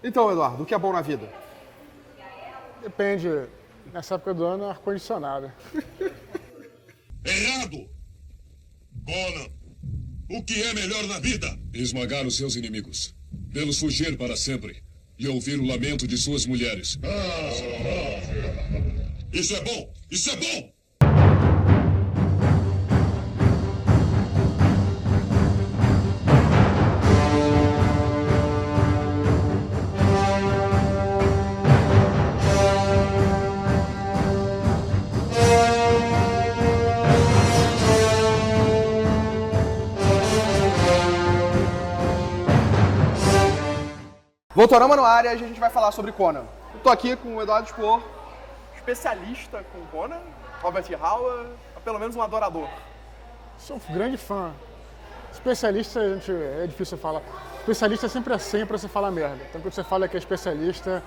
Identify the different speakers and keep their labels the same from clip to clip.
Speaker 1: Então, Eduardo, o que é bom na vida?
Speaker 2: Depende. Nessa época do ano, ar-condicionado.
Speaker 3: Errado! Conan, o que é melhor na vida?
Speaker 4: Esmagar os seus inimigos. Vê-los fugir para sempre. E ouvir o lamento de suas mulheres.
Speaker 3: Isso é bom! Isso é bom!
Speaker 1: Voltorama no área, hoje a gente vai falar sobre Conan. Eu tô aqui com o Eduardo Spor, especialista com Conan, Robert Howard, pelo menos um adorador.
Speaker 2: Sou um grande fã. Especialista, é difícil falar. Especialista sempre é sempre pra você falar merda. Então quando você fala que é especialista,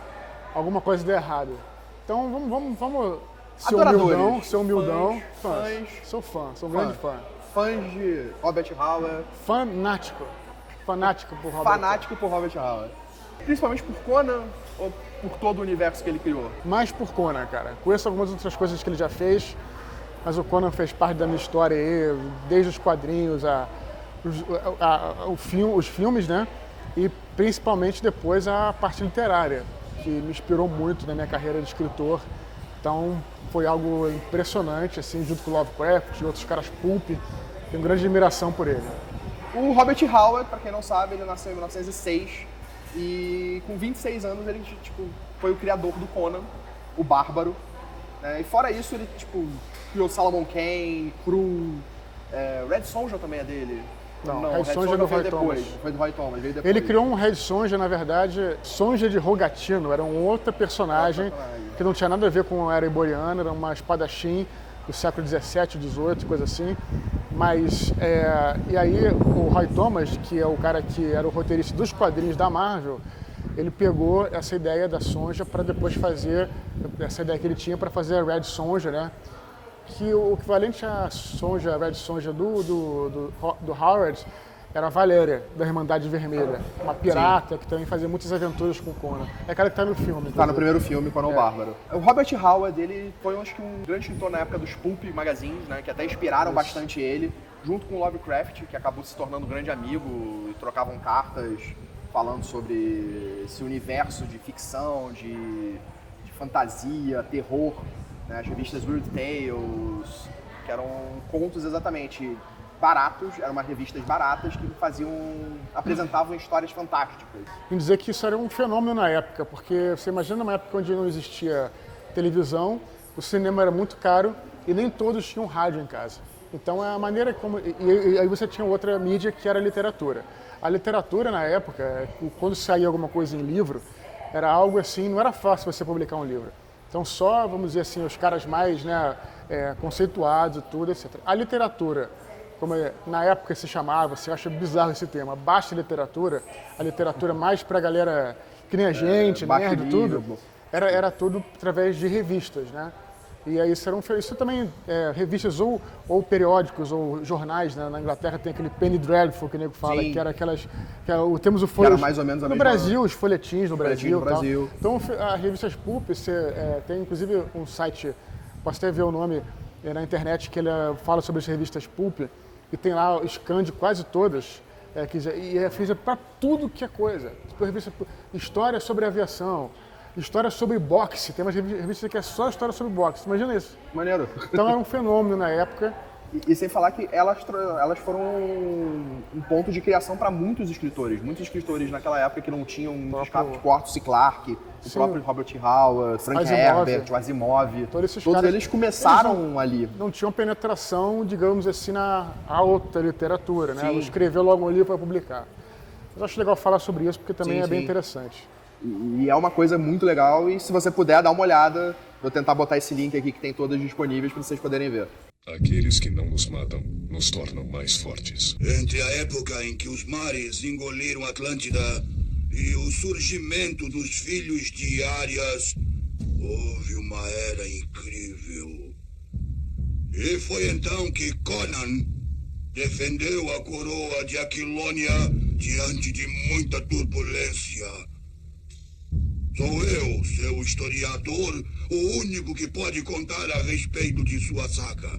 Speaker 2: alguma coisa deu errado. Então vamos ser humildão.
Speaker 1: Fãs.
Speaker 2: Sou fã, sou um grande fã.
Speaker 1: Fãs de Robert Howard.
Speaker 2: Fanático por Robert.
Speaker 1: Fanático por Robert Howard. Principalmente por Conan ou por todo o universo que ele criou?
Speaker 2: Mais por Conan, cara. Conheço algumas outras coisas que ele já fez, mas o Conan fez parte da minha história aí, desde os quadrinhos, os filmes, né? E principalmente depois a parte literária, que me inspirou muito na minha carreira de escritor. Então foi algo impressionante, assim, junto com o Lovecraft e outros caras pulp. Tenho grande admiração por ele.
Speaker 1: O Robert Howard, pra quem não sabe, ele nasceu em 1906 e com 26 anos ele foi o criador do Conan, o Bárbaro. Né? E fora isso ele criou Solomon Kane, Krull, Red Sonja também é dele.
Speaker 2: Não, Red Sonja do Roy Thomas.
Speaker 1: Foi do Roy Thomas, veio depois.
Speaker 2: Ele criou um Red Sonja, na verdade, Sonja de Rogatino, era um outro personagem que não tinha nada a ver com a era iboriana, era uma espadachim do século XVII, XVIII, coisa assim. Mas, e aí o Roy Thomas, que é o cara que era o roteirista dos quadrinhos da Marvel, ele pegou essa ideia da Sonja para depois fazer, essa ideia que ele tinha para fazer a Red Sonja, né? Que o equivalente à Sonja, Red Sonja do Howard era a Valéria, da Irmandade Vermelha, uma pirata que também fazia muitas aventuras com o Conan. É aquela que tá no filme.
Speaker 1: Tá no primeiro filme, Conan o Bárbaro. O Robert Howard, ele foi acho que um grande escritor na época dos pulp magazines, né, que até inspiraram bastante ele, junto com o Lovecraft, que acabou se tornando um grande amigo e trocavam cartas falando sobre esse universo de ficção, de fantasia, terror, né, as revistas Weird Tales, que eram contos exatamente baratos, eram umas revistas baratas que apresentavam histórias fantásticas.
Speaker 2: Em dizer que isso era um fenômeno na época, porque você imagina uma época onde não existia televisão, o cinema era muito caro e nem todos tinham rádio em casa. Então a maneira como... E aí você tinha outra mídia que era a literatura. A literatura na época, quando saía alguma coisa em livro, era algo assim, não era fácil você publicar um livro. Então só, vamos dizer assim, os caras mais conceituados e tudo, etc. A literatura, como na época se chamava, você acha bizarro esse termo, baixa literatura, a literatura mais pra galera que nem a gente, nerd e tudo, era tudo através de revistas, né? E aí isso também, revistas ou periódicos ou jornais, né? Na Inglaterra tem aquele Penny Dreadful que o nego fala, que era aquelas, temos o folhetim,
Speaker 1: mais ou menos a
Speaker 2: no
Speaker 1: mesma...
Speaker 2: Brasil, os folhetins no Brasil.
Speaker 1: Então
Speaker 2: as revistas pulp, tem inclusive um site, posso até ver o nome na internet, que ele fala sobre as revistas pulp, e tem lá o scan de quase todas, e é feita para tudo que é coisa. Tipo, revista, história sobre aviação, história sobre boxe, tem umas revistas que é só história sobre boxe, imagina isso.
Speaker 1: Maneiro.
Speaker 2: Então era um fenômeno na época.
Speaker 1: E sem falar que elas foram um ponto de criação para muitos escritores. Muitos escritores naquela época que não tinham tipo Arthur C. Clarke, o próprio Robert Howard, Frank Herbert, o Asimov. Todos eles começaram ali.
Speaker 2: Não tinham penetração, digamos assim, na alta literatura, né? Ela escreveu logo um livro para publicar. Mas acho legal falar sobre isso porque também é bem interessante.
Speaker 1: E é uma coisa muito legal e se você puder dar uma olhada, vou tentar botar esse link aqui que tem todas disponíveis para vocês poderem ver.
Speaker 4: Aqueles que não nos matam nos tornam mais fortes.
Speaker 3: Entre a época em que os mares engoliram Atlântida e o surgimento dos filhos de Arias, houve uma era incrível. E foi então que Conan defendeu a coroa de Aquilônia diante de muita turbulência. Sou eu, seu historiador, o único que pode contar a respeito de sua saga.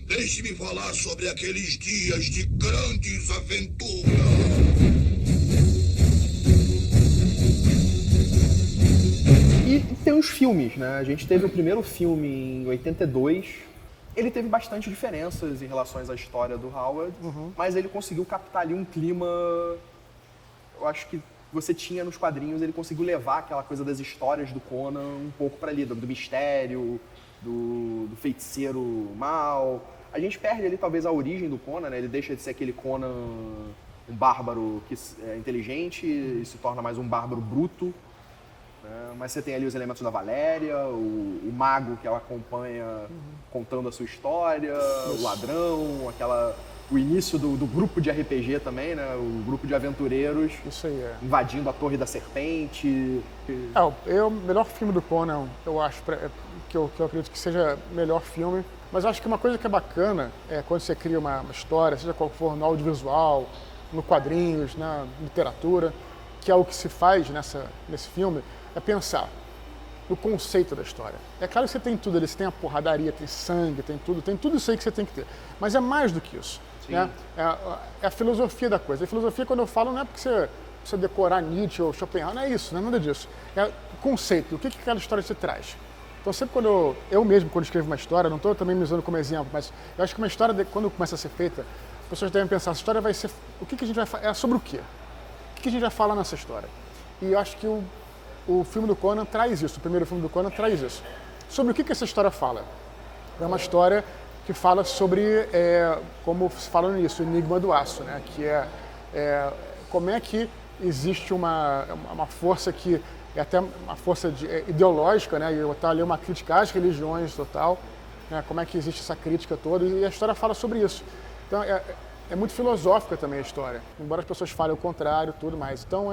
Speaker 3: Deixe-me falar sobre aqueles dias de grandes aventuras.
Speaker 1: E tem os filmes, né? A gente teve o primeiro filme em 82. Ele teve bastante diferenças em relação à história do Howard, mas ele conseguiu captar ali um clima, eu acho que você tinha nos quadrinhos, ele conseguiu levar aquela coisa das histórias do Conan um pouco para ali, do mistério, do feiticeiro mal. A gente perde ali talvez a origem do Conan, né? Ele deixa de ser aquele Conan, um bárbaro que é inteligente e se torna mais um bárbaro bruto. Mas você tem ali os elementos da Valéria, o mago que ela acompanha contando a sua história, o ladrão, o início do grupo de RPG também, né? O grupo de aventureiros.
Speaker 2: Isso aí,
Speaker 1: invadindo a Torre da Serpente.
Speaker 2: O melhor filme do Conan, eu acho, que eu acredito que seja o melhor filme. Mas eu acho que uma coisa que é bacana é quando você cria uma história, seja qual for, no audiovisual, no quadrinhos, na literatura, que é o que se faz nesse filme, é pensar no conceito da história. É claro que você tem tudo ali, você tem a porradaria, tem sangue, tem tudo isso aí que você tem que ter. Mas é mais do que isso. Né? É a filosofia da coisa. A filosofia, quando eu falo, não é porque você precisa decorar Nietzsche ou Schopenhauer, não é isso, não é nada disso. É o conceito, o que aquela história te traz. Então sempre quando eu mesmo, quando escrevo uma história, não estou também me usando como exemplo, mas eu acho que uma história, quando começa a ser feita, as pessoas devem pensar, essa história vai ser, o que a gente vai falar, é sobre o quê? O que a gente vai falar nessa história? E eu acho que o filme do Conan traz isso, o primeiro filme do Conan traz isso. Sobre o que essa história fala? É uma história que fala sobre, como se fala no início, o enigma do aço, né? Que é como é que existe uma força que é até uma força ideológica, né? E está ali uma crítica às religiões total, né? Como é que existe essa crítica toda, e a história fala sobre isso. Então é muito filosófica também a história, embora as pessoas falem o contrário, tudo mais. Então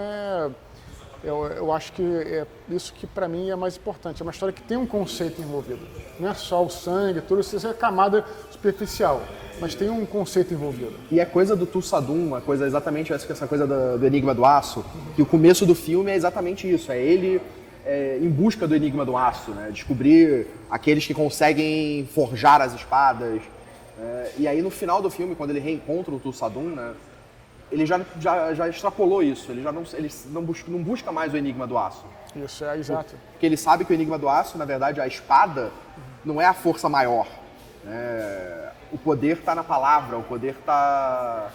Speaker 2: eu acho que é isso que para mim é mais importante. É uma história que tem um conceito envolvido. Não é só o sangue, tudo isso é camada superficial, mas tem um conceito envolvido.
Speaker 1: E é coisa do Tulsadum, uma coisa exatamente essa coisa do Enigma do Aço, que o começo do filme é exatamente isso. É ele em busca do Enigma do Aço, né? Descobrir aqueles que conseguem forjar as espadas. E aí no final do filme, quando ele reencontra o Tulsadum, né? Ele já extrapolou isso, ele não busca mais o Enigma do Aço.
Speaker 2: Isso, exato.
Speaker 1: Porque ele sabe que o Enigma do Aço, na verdade, a espada não é a força maior. O poder está na palavra, o poder está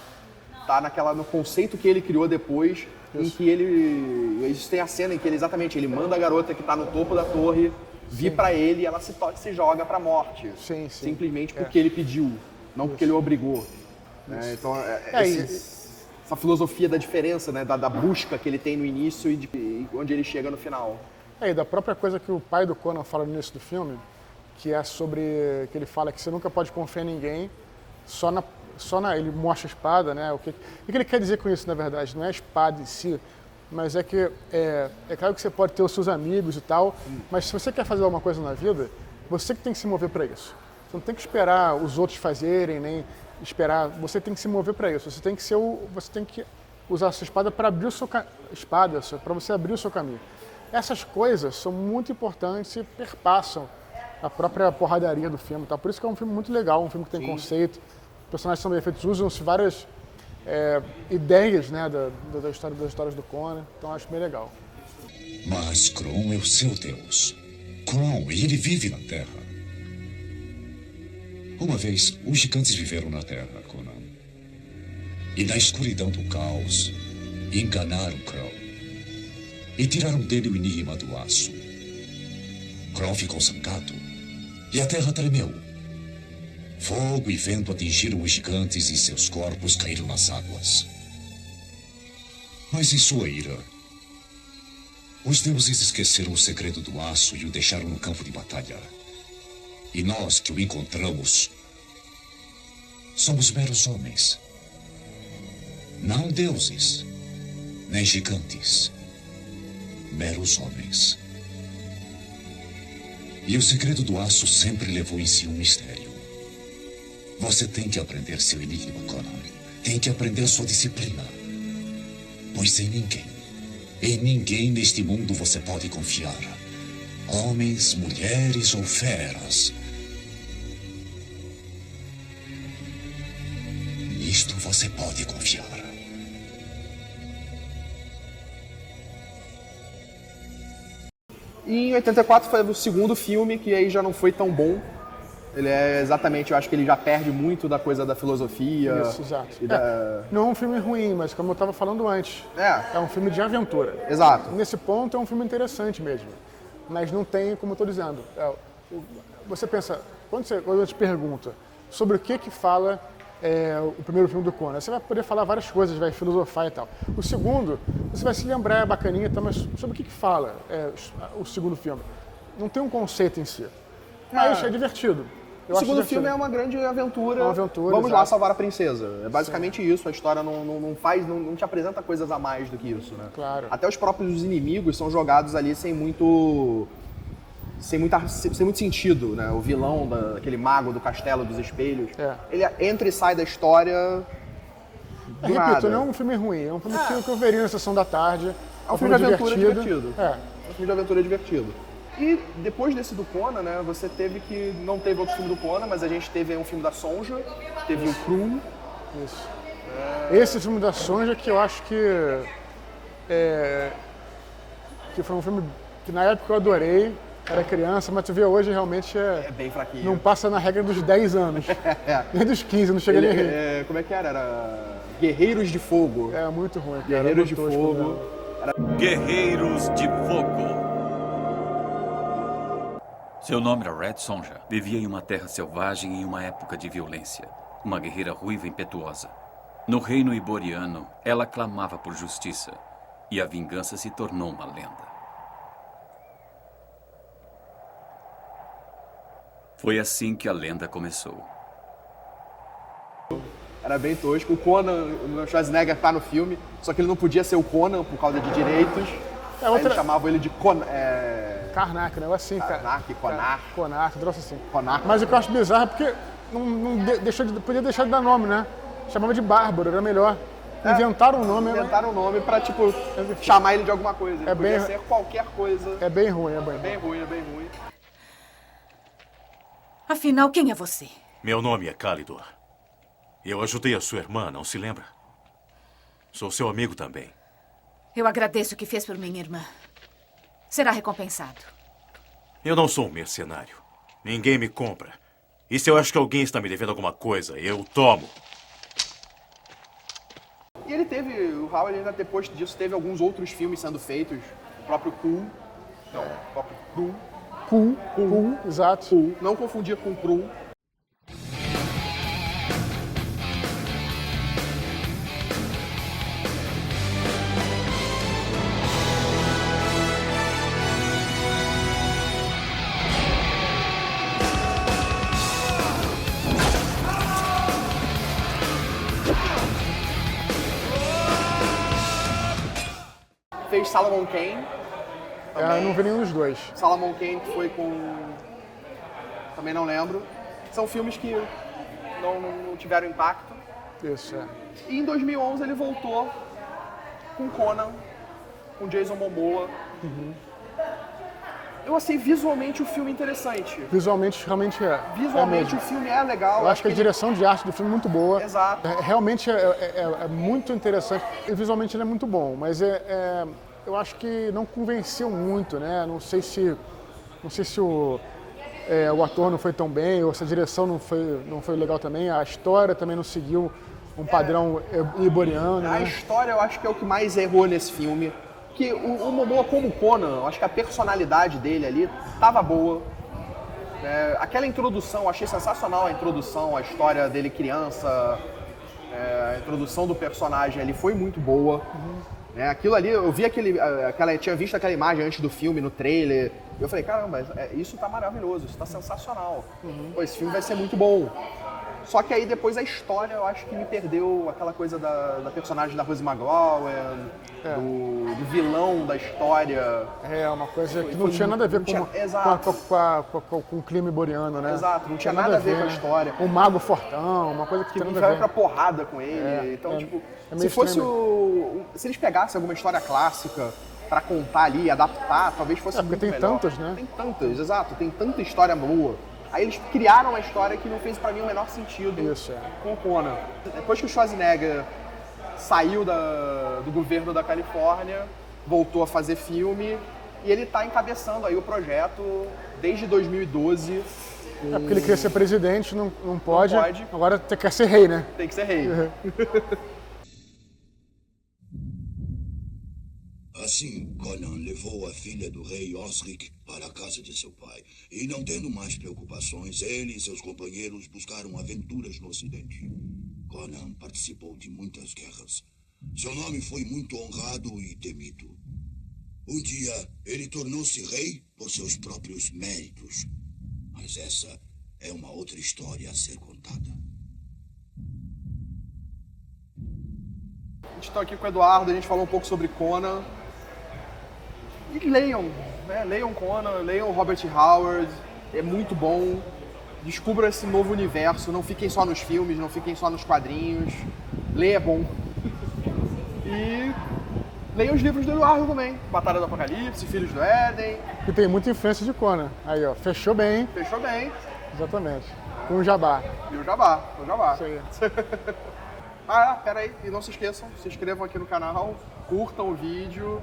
Speaker 1: no conceito que ele criou depois, isso. Em que isso tem a cena em que ele manda a garota que está no topo da torre vir para ele e ela se joga para a morte.
Speaker 2: Sim.
Speaker 1: Simplesmente porque ele pediu, não porque ele obrigou. Então, essa filosofia da diferença, né, da busca que ele tem no início e onde ele chega no final.
Speaker 2: E da própria coisa que o pai do Conan fala no início do filme, que é sobre, que ele fala que você nunca pode confiar em ninguém, ele mostra a espada, né? O que ele quer dizer com isso, na verdade? Não é a espada em si, mas é que é claro que você pode ter os seus amigos e tal, mas se você quer fazer alguma coisa na vida, você que tem que se mover para isso. Você não tem que esperar os outros fazerem, nem esperar, você tem que se mover para isso. Você tem que usar a sua espada para abrir para você abrir o seu caminho. Essas coisas são muito importantes e perpassam a própria porradaria do filme, tá? Por isso que é um filme muito legal, um filme que tem conceito, os personagens são bem feitos, usam-se várias ideias, né, das histórias do Conan, então acho bem legal.
Speaker 4: Mas Kron é o seu Deus. Kron, ele vive na Terra. Uma vez, os gigantes viveram na Terra, Conan. E na escuridão do caos, enganaram Kron. E tiraram dele o enigma do aço. Kron ficou zangado. E a Terra tremeu. Fogo e vento atingiram os gigantes e seus corpos caíram nas águas. Mas em sua ira, os deuses esqueceram o segredo do aço e o deixaram no campo de batalha. E nós que o encontramos somos meros homens. Não deuses, nem gigantes. Meros homens. E o segredo do aço sempre levou em si um mistério. Você tem que aprender seu enigma, Conan. Tem que aprender sua disciplina. Pois sem ninguém, Em ninguém neste mundo você pode confiar. Homens, mulheres ou feras. Nisto você pode confiar.
Speaker 1: E em 84 foi o segundo filme, que aí já não foi tão bom. Ele é exatamente, eu acho que ele já perde muito da coisa da filosofia.
Speaker 2: Isso, exato.
Speaker 1: E
Speaker 2: Não é um filme ruim, mas como eu estava falando antes, é um filme de aventura.
Speaker 1: Exato.
Speaker 2: Nesse ponto é um filme interessante mesmo. Mas não tem, como eu estou dizendo, você pensa, quando eu te pergunto sobre o que fala o primeiro filme do Conan, você vai poder falar várias coisas, vai filosofar e tal. O segundo, você vai se lembrar, é bacaninha e tal, mas sobre o que fala o segundo filme? Não tem um conceito em si, mas é divertido.
Speaker 1: O segundo filme é uma grande aventura. Vamos
Speaker 2: exato.
Speaker 1: lá salvar a princesa. É basicamente isso. A história não te apresenta coisas a mais do que isso, né?
Speaker 2: Claro.
Speaker 1: Até os próprios inimigos são jogados ali sem muito sentido, né? O vilão, aquele mago do Castelo dos Espelhos, ele entra e sai da história do nada.
Speaker 2: Repito, não é um filme ruim, é um filme que eu veria na sessão da tarde.
Speaker 1: É um filme de aventura divertido.
Speaker 2: É
Speaker 1: um filme de aventura divertido. E depois desse do Conan, né, você teve que... Não teve outro filme do Conan, mas a gente teve um filme da Sonja, teve o Krum.
Speaker 2: Isso. Esse filme da Sonja que eu acho que foi um filme que na época eu adorei, era criança, mas tu vê hoje realmente
Speaker 1: é bem fraquinho.
Speaker 2: Não passa na regra dos 10 anos. Nem dos 15, não chega nem a rir.
Speaker 1: Como é que era? Era Guerreiros de Fogo.
Speaker 2: É muito ruim.
Speaker 1: Guerreiros de Fogo.
Speaker 5: Guerreiros de Fogo. Seu nome era Red Sonja. Vivia em uma terra selvagem em uma época de violência. Uma guerreira ruiva e impetuosa. No reino iboriano, ela clamava por justiça. E a vingança se tornou uma lenda. Foi assim que a lenda começou.
Speaker 1: Era bem tosco. O Conan, o Schwarzenegger tá no filme, só que ele não podia ser o Conan por causa de direitos. Aí eles chamavam ele de Conan.
Speaker 2: Karnak, um negócio assim, cara. Konak, troço assim.
Speaker 1: Konak.
Speaker 2: Mas o que eu acho bizarro é porque podia deixar de dar nome, né? Chamava de Bárbaro, era melhor. Inventaram um nome.
Speaker 1: Inventaram um nome pra, tipo, chamar ele de alguma coisa. Ele podia ser qualquer coisa.
Speaker 2: É bem ruim,
Speaker 1: é bem ruim.
Speaker 6: Afinal, quem é você?
Speaker 7: Meu nome é Calidor. Eu ajudei a sua irmã, não se lembra? Sou seu amigo também.
Speaker 6: Eu agradeço o que fez por minha irmã. Será recompensado.
Speaker 7: Eu não sou um mercenário. Ninguém me compra. E se eu acho que alguém está me devendo alguma coisa, eu tomo.
Speaker 1: E ele teve, o Howard ainda depois disso teve alguns outros filmes sendo feitos. O próprio Cool. Não, o próprio Krum.
Speaker 2: Cool, exato.
Speaker 1: Cool. Não confundir com Krum. Fez Solomon Kane.
Speaker 2: Eu não vi nenhum dos dois.
Speaker 1: Solomon Kane que foi com... Também não lembro. São filmes que não tiveram impacto.
Speaker 2: Isso,
Speaker 1: E em 2011 ele voltou com Conan, com Jason Momoa. Eu achei visualmente o filme interessante.
Speaker 2: Visualmente, realmente é.
Speaker 1: Visualmente o filme é legal.
Speaker 2: Eu acho que a direção de arte do filme é muito boa.
Speaker 1: Exato.
Speaker 2: Realmente é muito interessante. E visualmente ele é muito bom, mas eu acho que não convenceu muito, né? Não sei se o ator não foi tão bem, ou se a direção não foi legal também. A história também não seguiu um padrão iboriano.
Speaker 1: A história eu acho que é o que mais errou nesse filme. Que o Momoa como Conan, eu acho que a personalidade dele ali tava boa. Aquela introdução, eu achei sensacional a introdução, a história dele criança, a introdução do personagem ali foi muito boa. Aquilo ali, eu vi tinha visto aquela imagem antes do filme, no trailer, e eu falei, caramba, isso tá maravilhoso, isso tá sensacional. Pô, esse filme vai ser muito bom. Só que aí depois a história, eu acho que me perdeu aquela coisa da personagem da Rose McGowan, do vilão da história.
Speaker 2: Uma coisa que não tinha nada a ver com o crime iboriano, né?
Speaker 1: Exato, não tinha nada a ver com a história.
Speaker 2: Um mago fortão, uma coisa que não
Speaker 1: vai pra porrada com ele. Então, se fosse se eles pegassem alguma história clássica, pra contar ali, adaptar, talvez fosse
Speaker 2: porque
Speaker 1: muito
Speaker 2: tem
Speaker 1: melhor.
Speaker 2: tantas, né?
Speaker 1: Tem tantas, exato. Tem tanta história boa. Aí eles criaram uma história que não fez pra mim o menor sentido
Speaker 2: Isso, é.
Speaker 1: com o Conan. Depois que o Schwarzenegger saiu do governo da Califórnia, voltou a fazer filme, e ele tá encabeçando aí o projeto desde 2012.
Speaker 2: É porque ele queria ser presidente, não pode.
Speaker 1: Não pode.
Speaker 2: Agora quer ser rei, né?
Speaker 1: Tem que ser rei.
Speaker 3: Assim, Conan levou a filha do rei Osric para a casa de seu pai. E não tendo mais preocupações, ele e seus companheiros buscaram aventuras no Ocidente. Conan participou de muitas guerras. Seu nome foi muito honrado e temido. Um dia, ele tornou-se rei por seus próprios méritos. Mas essa é uma outra história a ser contada.
Speaker 1: A gente tá aqui com o Eduardo, a gente falou um pouco sobre Conan. E leiam, né? Leiam Conan, leiam Robert Howard, é muito bom. Descubram esse novo universo, não fiquem só nos filmes, não fiquem só nos quadrinhos. Ler é bom. E leiam os livros do Eduardo também. Batalha do Apocalipse, Filhos do Éden.
Speaker 2: Que tem muita influência de Conan. Aí, ó, fechou bem, hein?
Speaker 1: Fechou bem.
Speaker 2: Exatamente. Com o jabá.
Speaker 1: E o Jabá, o Jabá.
Speaker 2: Isso aí.
Speaker 1: Pera aí, e não se esqueçam, se inscrevam aqui no canal, curtam o vídeo.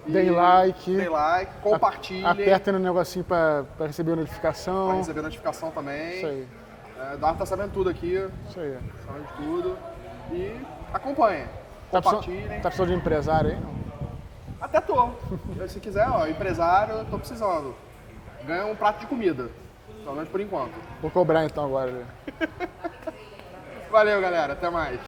Speaker 2: Deem like.
Speaker 1: Deem like, compartilhem.
Speaker 2: Apertem no negocinho pra receber a notificação.
Speaker 1: Pra receber notificação também.
Speaker 2: Isso aí.
Speaker 1: Eduardo tá sabendo tudo aqui,
Speaker 2: Isso aí.
Speaker 1: sabendo de tudo. E acompanhem,
Speaker 2: Tá
Speaker 1: compartilhem.
Speaker 2: precisando de empresário aí?
Speaker 1: Até tô. Se quiser, ó, empresário, tô precisando. Ganha um prato de comida. Pelo menos por enquanto.
Speaker 2: Vou cobrar então agora.
Speaker 1: Valeu, galera. Até mais.